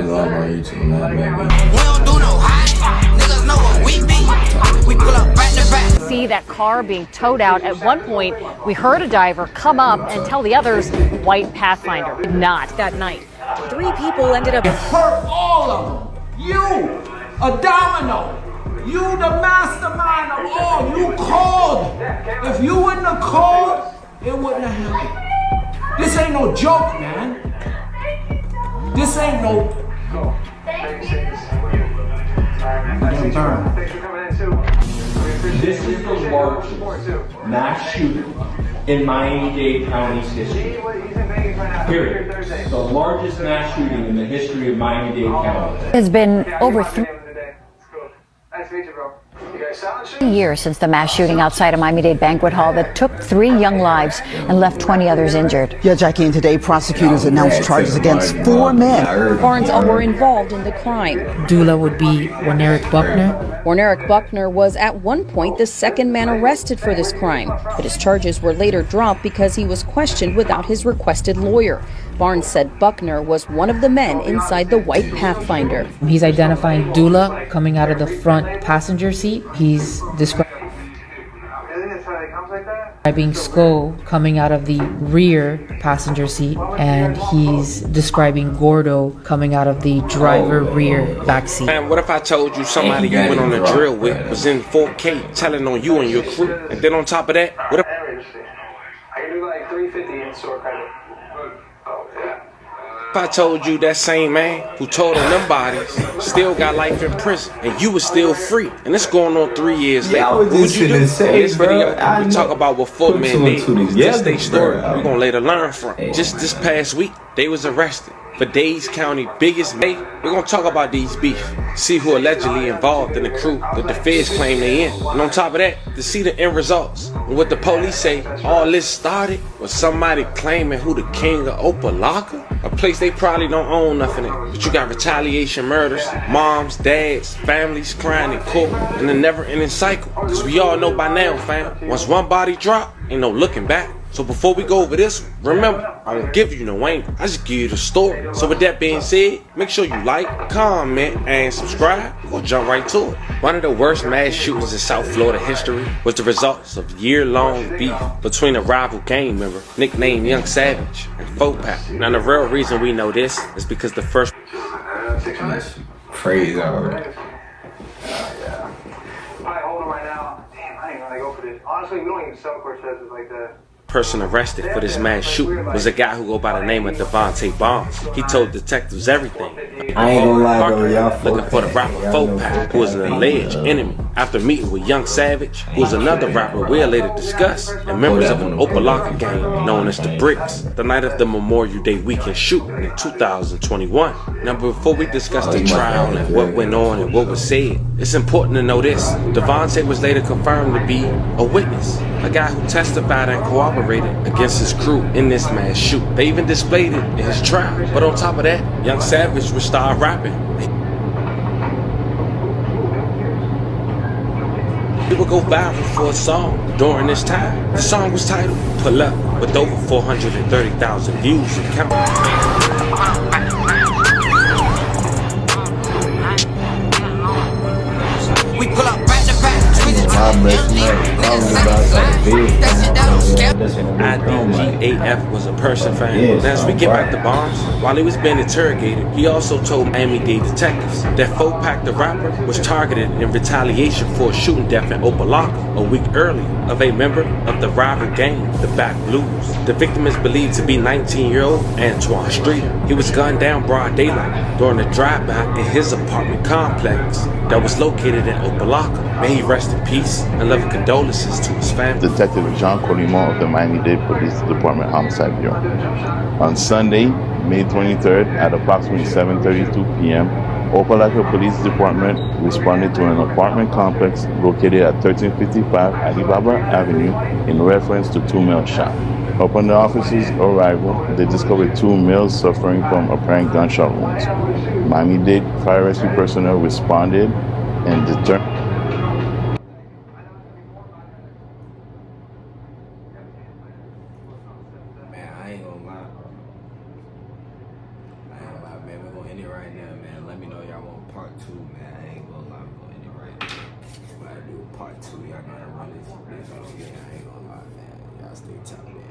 love my YouTube, man. We don't do no hiding. Niggas know what we be. We pull up back to back. See that car being towed out. At one point, we heard a diver come up and tell the others white Pathfinder. Did not that night. 3 people ended up. You hurt all of them. You, a domino. You, the mastermind of all. You called. If you wouldn't have called, it wouldn't have happened. This ain't no joke, man. This ain't no. This is the largest mass shooting in Miami-Dade County's history. Period. The largest mass shooting in the history of Miami-Dade County. It's been over 3 years since the mass shooting outside a Miami-Dade banquet hall that took 3 young lives and left 20 others injured. Yeah, Jackie, and today prosecutors announced charges against 4 men. Barnes were involved in the crime. Doula would be Warneric Buckner. Warneric Buckner was at one point the second man arrested for this crime, but his charges were later dropped because he was questioned without his requested lawyer. Barnes said Buckner was one of the men inside the white Pathfinder. He's identifying Doula coming out of the front passenger seat. He's describing Sko coming out of the rear passenger seat, and he's describing Gordo coming out of the driver rear back seat. Man, what if I told you somebody you went on a drill with was in 4K telling on you and your crew? And then on top of that, what if I can do like 350 in store credit. if I told you that same man who told on them bodies still got life in prison and you was still free? And it's going on 3 years later. What would you do? In this video, we talk about what 4 men did. Just their story. We're going to later learn from. Just this past week, they was arrested for Dade County biggest mate. We're going to talk about these beef. See who allegedly involved in the crew that the feds claim they in. And on top of that, to see the end results. And what the police say, all this started with somebody claiming who the king of Opalaka? A place they probably don't own nothing in. But you got retaliation murders, moms, dads, families crying in court, and a never-ending cycle. Because we all know by now, fam, once one body drop, ain't no looking back. So before we go over this, remember, I don't give you no angle. I just give you the story. So with that being said, make sure you like, comment, and subscribe. We'll jump right to it. One of the worst mass shootings in South Florida history was the results of year-long beef between a rival gang member nicknamed Young Savage and Fopac. Now the real reason we know this is because the first Praise already. Yeah. Alright, hold on right now. Damn, I ain't gonna go for this. Honestly, we don't even sell Cortezes like that. person arrested for this mass shooting was a guy who go by the name of Devontae Barnes. He told detectives everything. I ain't gonna lie though, y'all looking for the rapper Fopac, who was an alleged enemy. After meeting with Young Savage, who was another rapper we'll later discuss, and members of an Opalaka gang known as the Bricks, the night of the Memorial Day weekend shooting in 2021. Now before we discuss the trial and what went on and what was said, it's important to know this. Devontae was later confirmed to be a witness, a guy who testified and cooperated against his crew in this mass shoot. They even displayed it in his trial. But on top of that, Young Savage would start rapping. He would go viral for a song during this time. The song was titled Pull Up, with over 430,000 views and counting. We pull up back to back. IDGAF was a person fan. Now as we get back to Barnes, while he was being interrogated, he also told Miami-Dade detectives that Fopac the rapper was targeted in retaliation for a shooting death in Opalaka a week earlier of a member of the rival gang, the Back Blues. The victim is believed to be 19-year-old Antoine Streeter. He was gunned down broad daylight during a drive-by in his apartment complex that was located in Opalaka. May he rest in peace and love and condolences to his family. Detective John Colimo of the Miami-Dade Police Department Homicide Bureau. On Sunday, May 23rd at approximately 7:32 p.m., Opalaka Police Department responded to an apartment complex located at 1355 Alibaba Avenue in reference to 2 male shots. Upon the officers' arrival, they discovered 2 males suffering from apparent gunshot wounds. Miami-Dade fire rescue personnel responded and determined Man, I ain't gonna lie, man. We're gonna end it right now. Yeah, man. Let me know y'all want part 2, man. I ain't gonna lie, I'm going to right now. When I do part 2, y'all gotta run this. Yeah, I ain't gonna lie, man. Y'all stay tuned, man.